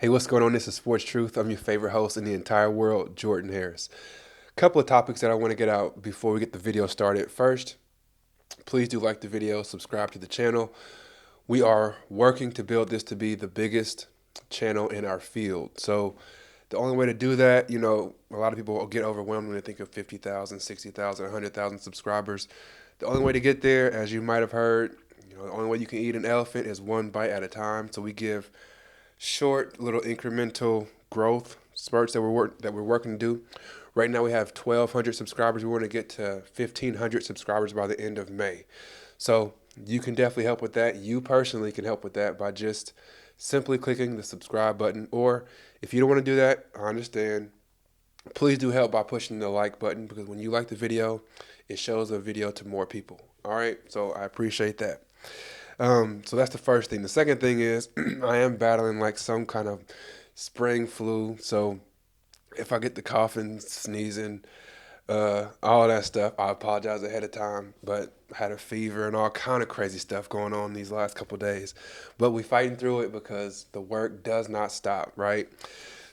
Hey, what's going on? This is Sports Truth. I'm your favorite host in the entire world, Jordan Harris. Couple of topics that I want to get out before we get the video started. First, please do like the video, subscribe to the channel. We are working to build this to be the biggest channel in our field. So the only way to do that, a lot of people will get overwhelmed when they think of 50,000, 60,000, 100,000 subscribers. The only way to get there, as you might have heard, the only way you can eat an elephant is one bite at a time. So we give short little incremental growth spurts that we're working to do. Right now we have 1,200 subscribers. We want to get to 1,500 subscribers by the end of May. So you can definitely help with that. You personally can help with that by just simply clicking the subscribe button. Or if you don't want to do that, I understand. Please do help by pushing the like button, because when you like the video, it shows the video to more people. All right, so I appreciate that. So that's the first thing. The second thing is I am battling like some kind of spring flu. So if I get the coughing, sneezing, all that stuff, I apologize ahead of time. But I had a fever and all kind of crazy stuff going on these last couple of days. But we fighting through it because the work does not stop, right?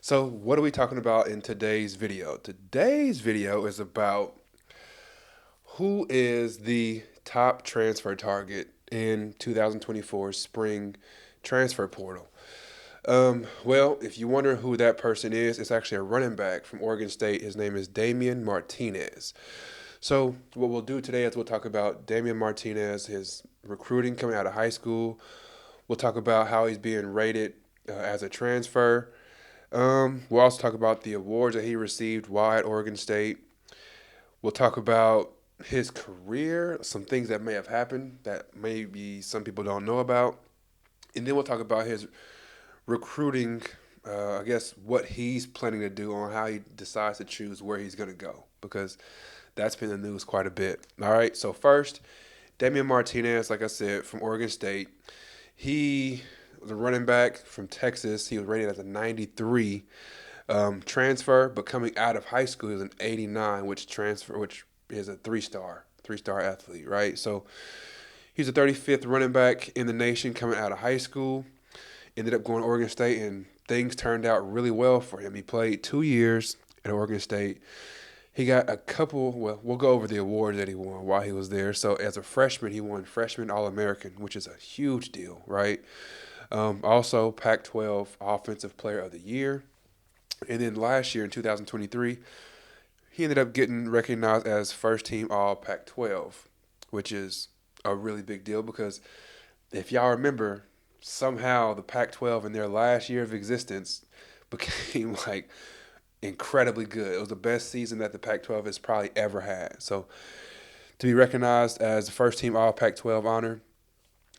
So what are we talking about in today's video? Today's video is about who is the top transfer target in 2024 spring transfer portal. Well, if you wonder who that person is, it's actually a running back from Oregon State. His name is Damien Martinez. So what we'll do today is we'll talk about Damien Martinez, his recruiting coming out of high school. We'll talk about how he's being rated as a transfer. We'll also talk about the awards that he received while at Oregon State. We'll talk about his career, some things that may have happened that maybe some people don't know about. And then we'll talk about his recruiting, I guess, what he's planning to do on how he decides to choose where he's going to go, because that's been in the news quite a bit. All right, so first, Damien Martinez, like I said, from Oregon State. He was a running back from Texas. He was rated as a 93 transfer, but coming out of high school, he was an 89, which is a three-star athlete, right? So he's a 35th running back in the nation coming out of high school. Ended up going to Oregon State, and things turned out really well for him. He played 2 years at Oregon State. He got we'll go over the awards that he won while he was there. So as a freshman, he won Freshman All-American, which is a huge deal, right? Also, Pac-12 Offensive Player of the Year. And then last year in 2023, he ended up getting recognized as first team All Pac-12, which is a really big deal because if y'all remember, somehow the Pac-12 in their last year of existence became like incredibly good. It was the best season that the Pac-12 has probably ever had. So to be recognized as the first team All Pac-12 honor,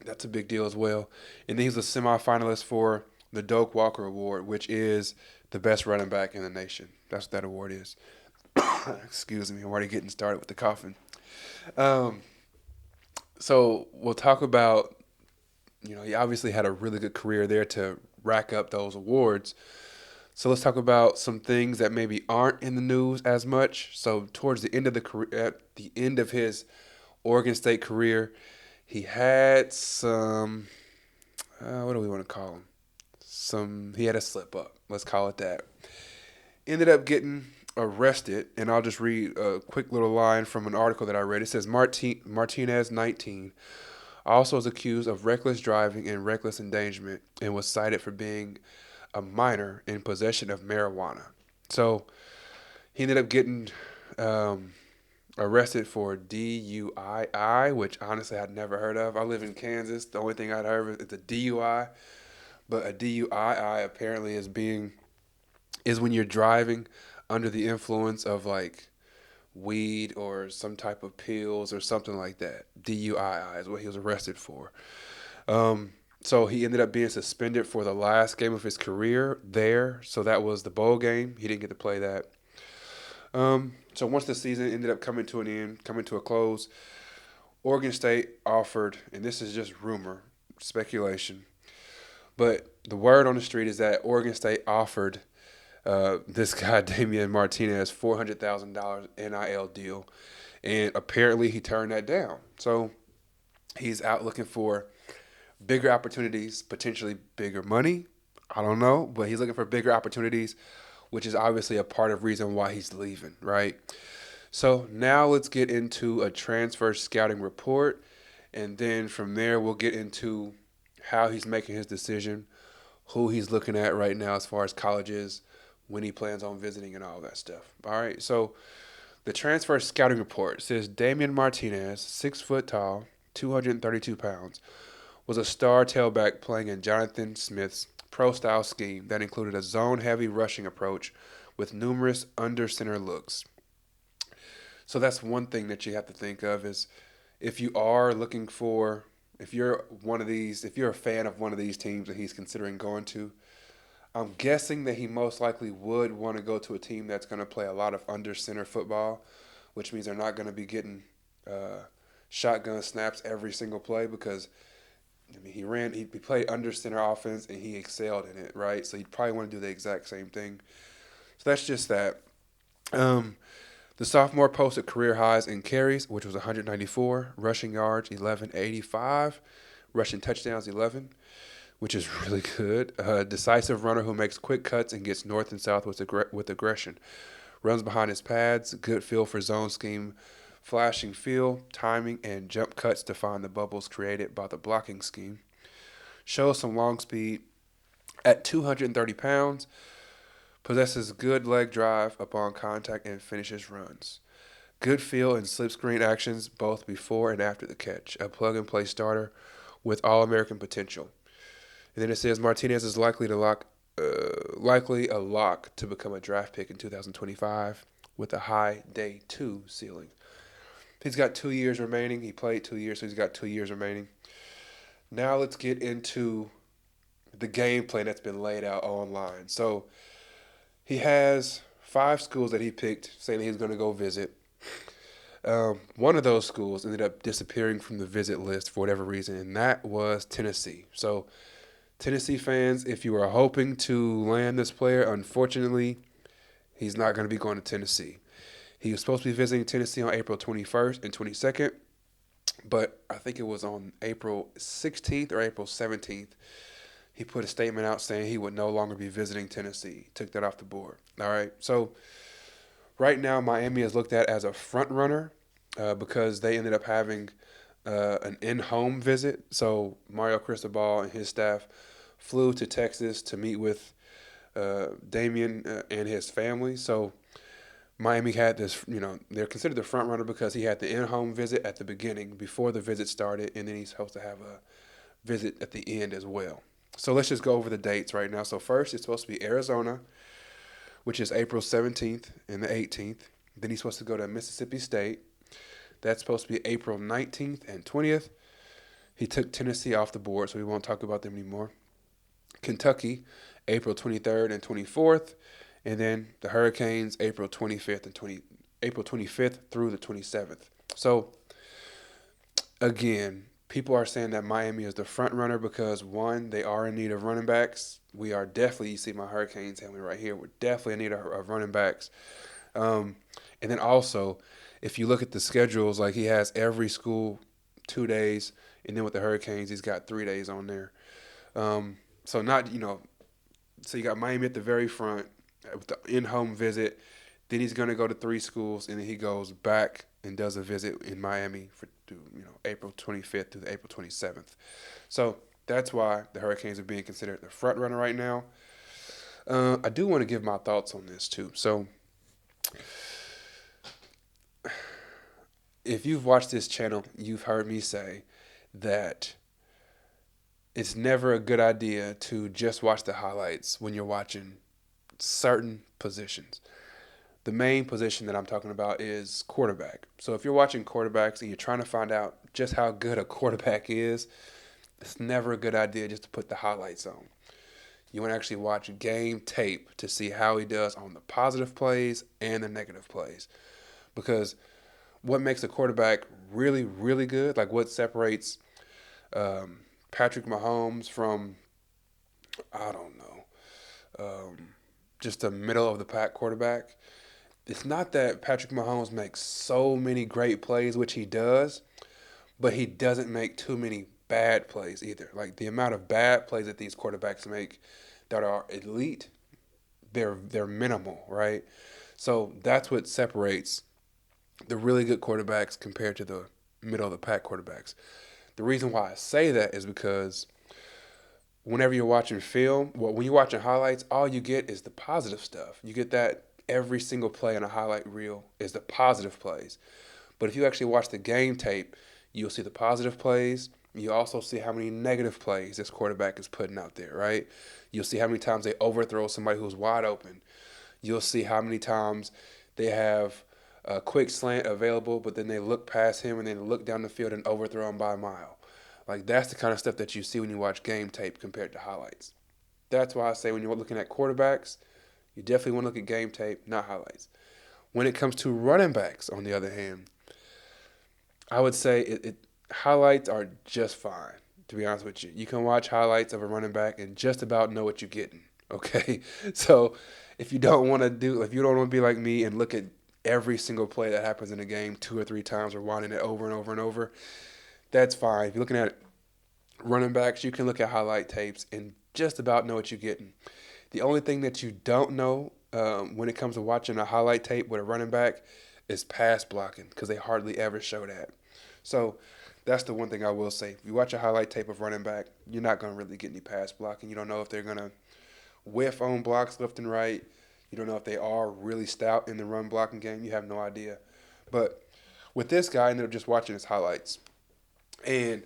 that's a big deal as well. And then he's a semifinalist for the Doak Walker Award, which is the best running back in the nation. That's what that award is. Excuse me, I'm already getting started with the coughing. So we'll talk about, he obviously had a really good career there to rack up those awards. So let's talk about some things that maybe aren't in the news as much. So towards the end of the career, at the end of his Oregon State career, he had some, what do we want to call him? He had a slip up. Let's call it that. Ended up getting arrested, and I'll just read a quick little line from an article that I read. It says Martinez, 19, also is accused of reckless driving and reckless endangerment and was cited for being a minor in possession of marijuana. So he ended up getting arrested for DUI, which honestly I'd never heard of. I live in Kansas. The only thing I'd heard of is a DUI, but a DUII apparently is when you're driving under the influence of like weed or some type of pills or something like that. DUII is what he was arrested for. So he ended up being suspended for the last game of his career there. So that was the bowl game. He didn't get to play that. So once the season ended up coming to an end, coming to a close, Oregon State offered, and this is just rumor, speculation, but the word on the street is that Oregon State offered this guy, Damien Martinez, $400,000 NIL deal, and apparently he turned that down. So he's out looking for bigger opportunities, potentially bigger money. I don't know, but he's looking for bigger opportunities, which is obviously a part of reason why he's leaving, right? So now let's get into a transfer scouting report, and then from there we'll get into how he's making his decision, who he's looking at right now as far as colleges, when he plans on visiting, and all that stuff. All right, so the transfer scouting report says Damien Martinez, 6 foot tall, 232 pounds, was a star tailback playing in Jonathan Smith's pro-style scheme that included a zone-heavy rushing approach with numerous under-center looks. So that's one thing that you have to think of is if you are looking for, if you're one of these, if you're a fan of one of these teams that he's considering going to, I'm guessing that he most likely would want to go to a team that's going to play a lot of under center football, which means they're not going to be getting shotgun snaps every single play because I mean he played under center offense and he excelled in it, right? So he'd probably want to do the exact same thing. So that's just that. Um, the sophomore posted career highs in carries, which was 194, rushing yards 1185, rushing touchdowns 11, which is really good. Decisive runner who makes quick cuts and gets north and south with aggression. Runs behind his pads, good feel for zone scheme, flashing feel, timing, and jump cuts to find the bubbles created by the blocking scheme. Shows some long speed at 230 pounds. Possesses good leg drive upon contact and finishes runs. Good feel and slip screen actions both before and after the catch. A plug-and-play starter with All-American potential. And then it says Martinez is likely a lock to become a draft pick in 2025 with a high day 2 ceiling. He's got 2 years remaining. He played 2 years, so he's got 2 years remaining. Now let's get into the game plan that's been laid out online. So he has 5 schools that he picked, saying that he's going to go visit. One of those schools ended up disappearing from the visit list for whatever reason, and that was Tennessee. So, Tennessee fans, if you are hoping to land this player, unfortunately, he's not going to be going to Tennessee. He was supposed to be visiting Tennessee on April 21st and 22nd, but I think it was on April 16th or April 17th. He put a statement out saying he would no longer be visiting Tennessee. Took that off the board. All right. So right now, Miami is looked at as a front runner because they ended up having an in-home visit. So Mario Cristobal and his staff flew to Texas to meet with Damien and his family. So Miami had this, they're considered the front runner because he had the in-home visit at the beginning before the visit started, and then he's supposed to have a visit at the end as well. So let's just go over the dates right now. So first, it's supposed to be Arizona, which is April 17th and the 18th. Then he's supposed to go to Mississippi State. That's supposed to be April 19th and 20th. He took Tennessee off the board, so we won't talk about them anymore. Kentucky, April 23rd and 24th. And then the Hurricanes, April 25th through the 27th. So, again, people are saying that Miami is the front runner because, one, they are in need of running backs. We are definitely, you see my Hurricanes helmet right here, we're definitely in need of running backs. And then also, if you look at the schedules, like he has every school 2 days, and then with the Hurricanes, he's got 3 days on there. So you got Miami at the very front with the in-home visit. Then he's going to go to 3 schools, and then he goes back and does a visit in Miami for April 25th to the April 27th. So that's why the Hurricanes are being considered the front runner right now. I do want to give my thoughts on this too. So if you've watched this channel, you've heard me say that it's never a good idea to just watch the highlights when you're watching certain positions. The main position that I'm talking about is quarterback. So if you're watching quarterbacks and you're trying to find out just how good a quarterback is, it's never a good idea just to put the highlights on. You want to actually watch game tape to see how he does on the positive plays and the negative plays. Because what makes a quarterback really, really good, like what separates Patrick Mahomes from, I don't know, just a middle-of-the-pack quarterback, it's not that Patrick Mahomes makes so many great plays, which he does, but he doesn't make too many bad plays either. Like the amount of bad plays that these quarterbacks make, that are elite, they're minimal, right? So that's what separates the really good quarterbacks compared to the middle of the pack quarterbacks. The reason why I say that is because whenever you're watching film, well, when you're watching highlights, all you get is the positive stuff. You get that every single play in a highlight reel is the positive plays. But if you actually watch the game tape, you'll see the positive plays. You also see how many negative plays this quarterback is putting out there, right? You'll see how many times they overthrow somebody who's wide open. You'll see how many times they have a quick slant available, but then they look past him and then look down the field and overthrow him by a mile. Like, that's the kind of stuff that you see when you watch game tape compared to highlights. That's why I say when you're looking at quarterbacks, you definitely want to look at game tape, not highlights. When it comes to running backs, on the other hand, I would say highlights are just fine, to be honest with you. You can watch highlights of a running back and just about know what you're getting, okay? So if you don't want to be like me and look at every single play that happens in a game 2 or 3 times or winding it over and over and over, that's fine. If you're looking at running backs, you can look at highlight tapes and just about know what you're getting. The only thing that you don't know when it comes to watching a highlight tape with a running back is pass blocking, because they hardly ever show that. So that's the one thing I will say. If you watch a highlight tape of running back, you're not going to really get any pass blocking. You don't know if they're going to whiff on blocks left and right. You don't know if they are really stout in the run blocking game. You have no idea. But with this guy, I ended up just watching his highlights. And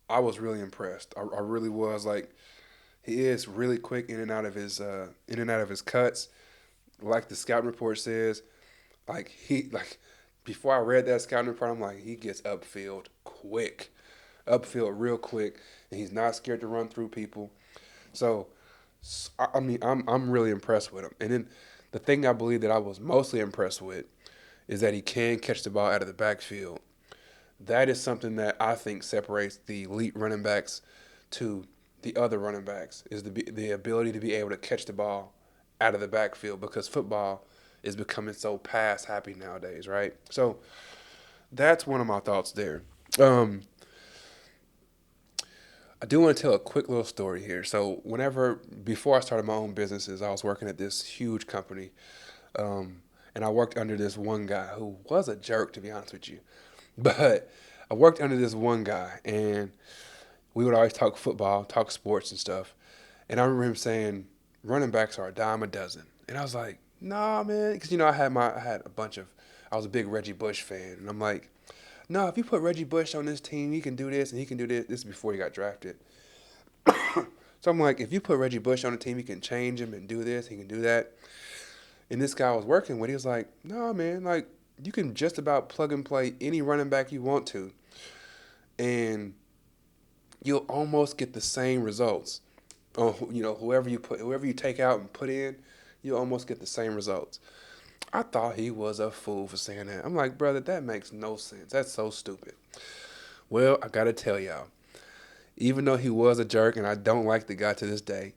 I was really impressed. I really was. Like, he is really quick in and out of his cuts. Like the scouting report says, before I read that scouting report, I'm like, he gets upfield real quick, and he's not scared to run through people. So, I mean, I'm really impressed with him. And then the thing I believe that I was mostly impressed with is that he can catch the ball out of the backfield. That is something that I think separates the elite running backs to the other running backs, is the ability to be able to catch the ball out of the backfield, because football is becoming so pass happy nowadays, right? So that's one of my thoughts there. Um, I do want to tell a quick little story here. So before I started my own businesses, I was working at this huge company, and I worked under this one guy who was a jerk, to be honest with you. But I worked under this one guy, and we would always talk football, talk sports and stuff. And I remember him saying, running backs are a dime a dozen. And I was like, nah, man. Because, I was a big Reggie Bush fan. And I'm like, no, if you put Reggie Bush on this team, he can do this and he can do this. This is before he got drafted. So I'm like, if you put Reggie Bush on the team, he can change him and do this, he can do that. And this guy I was working with, he was like, no, man, like, you can just about plug and play any running back you want to, and you'll almost get the same results. Whoever you take out and put in, you'll almost get the same results. I thought he was a fool for saying that. I'm like, brother, that makes no sense. That's so stupid. Well, I gotta tell y'all, even though he was a jerk, and I don't like the guy to this day,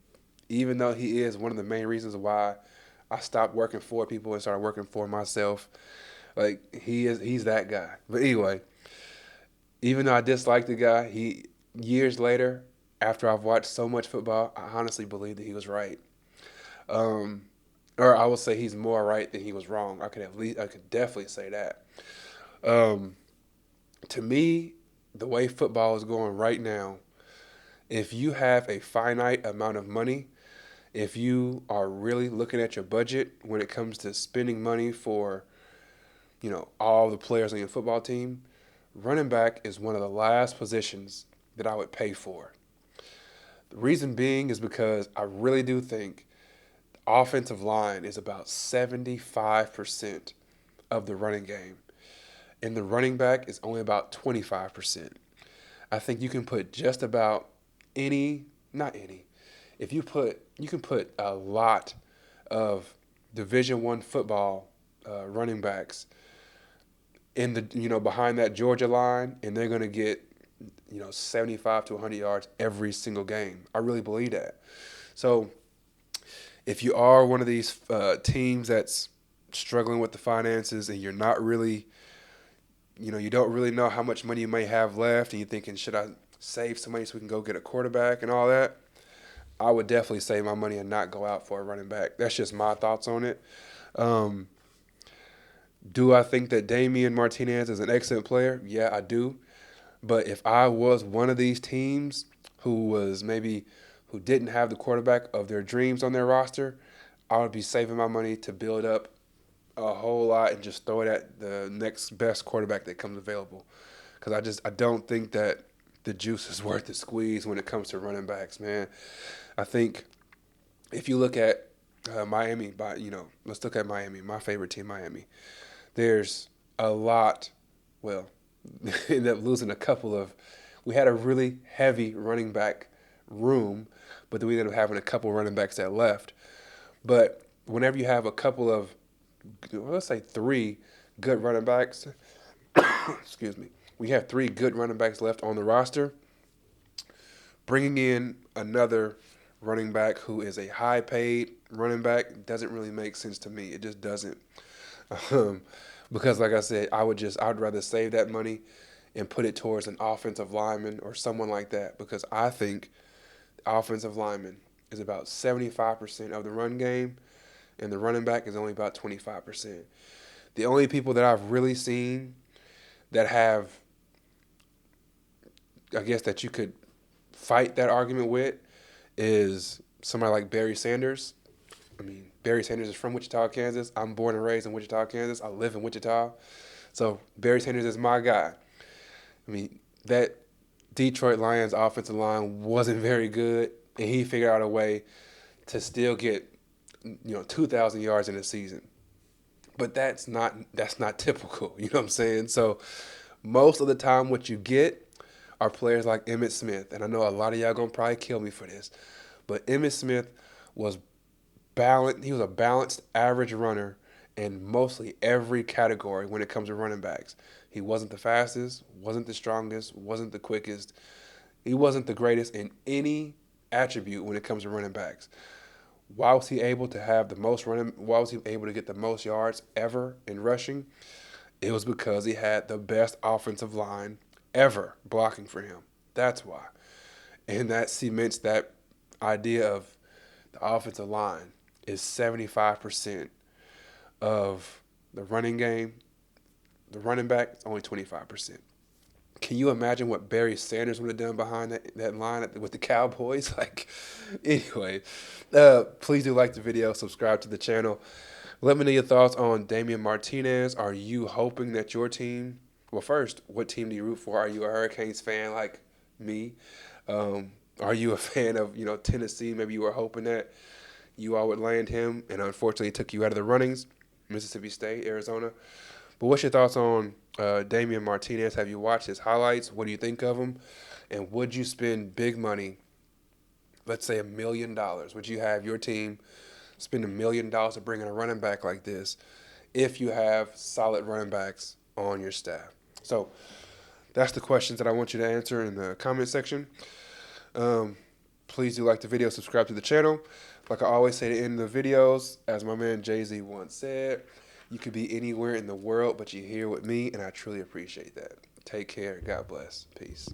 even though he is one of the main reasons why I stopped working for people and started working for myself, like, he's that guy. But anyway, even though I dislike the guy, years later, after I've watched so much football, I honestly believe that he was right. Um, or I would say he's more right than he was wrong. I could definitely say that. Um, to me, the way football is going right now, if you have a finite amount of money, if you are really looking at your budget when it comes to spending money for, all the players on your football team, running back is one of the last positions that I would pay for. The reason being is because I really do think offensive line is about 75% of the running game, and the running back is only about 25%. I think you can put just about any, not any, if you can put a lot of Division I football running backs in behind that Georgia line, and they're going to get 75 to 100 yards every single game. I really believe that. So if you are one of these teams that's struggling with the finances, and you're not really, you don't really know how much money you may have left, and you're thinking, should I save some money so we can go get a quarterback and all that? I would definitely save my money and not go out for a running back. That's just my thoughts on it. Um, do I think that Damien Martinez is an excellent player? Yeah, I do. But if I was one of these teams who didn't have the quarterback of their dreams on their roster, I would be saving my money to build up a whole lot and just throw it at the next best quarterback that comes available. Because I don't think that the juice is worth the squeeze when it comes to running backs, man. I think if you look at Miami, let's look at Miami, my favorite team, Miami. There's a lot. Well, ended up losing a couple of. We had a really heavy running back room, but then we ended up having a couple running backs that left. But whenever you have a couple of, let's say three good running backs, excuse me, we have three good running backs left on the roster. Bringing in another running back who is a high paid running back doesn't really make sense to me. It just doesn't. Um, because like I said, I'd rather save that money and put it towards an offensive lineman or someone like that, because I think the offensive lineman is about 75% of the run game and the running back is only about 25%. The only people that I've really seen that have, I guess, that you could fight that argument with is somebody like Barry Sanders. I mean, Barry Sanders is from Wichita, Kansas. I'm born and raised in Wichita, Kansas. I live in Wichita. So Barry Sanders is my guy. I mean, that Detroit Lions offensive line wasn't very good, and he figured out a way to still get 2,000 yards in a season. But that's not typical. You know what I'm saying? So most of the time, what you get are players like Emmitt Smith, and I know a lot of y'all gonna probably kill me for this, but Emmitt Smith was balanced. He was a balanced average runner in mostly every category when it comes to running backs. He wasn't the fastest, wasn't the strongest, wasn't the quickest. He wasn't the greatest in any attribute when it comes to running backs. Why was he able to have the most running? Why was he able to get the most yards ever in rushing? It was because he had the best offensive line ever blocking for him. That's why. And that cements that idea of the offensive line is 75% of the running game. The running back is only 25%. Can you imagine what Barry Sanders would have done behind that line with the Cowboys? Anyway, please do like the video, subscribe to the channel. Let me know your thoughts on Damien Martinez. Are you hoping that your team, well, first, what team do you root for? Are you a Hurricanes fan like me? Are you a fan of, Tennessee? Maybe you were hoping that you all would land him, and unfortunately it took you out of the runnings. Mississippi State, Arizona. But what's your thoughts on Damien Martinez? Have you watched his highlights? What do you think of him? And would you spend big money, let's say $1 million? Would you have your team spend $1 million to bring in a running back like this if you have solid running backs on your staff? So that's the questions that I want you to answer in the comment section. Please do like the video, subscribe to the channel. Like I always say at the end of the videos, as my man Jay-Z once said, you could be anywhere in the world, but you're here with me, and I truly appreciate that. Take care. God bless. Peace.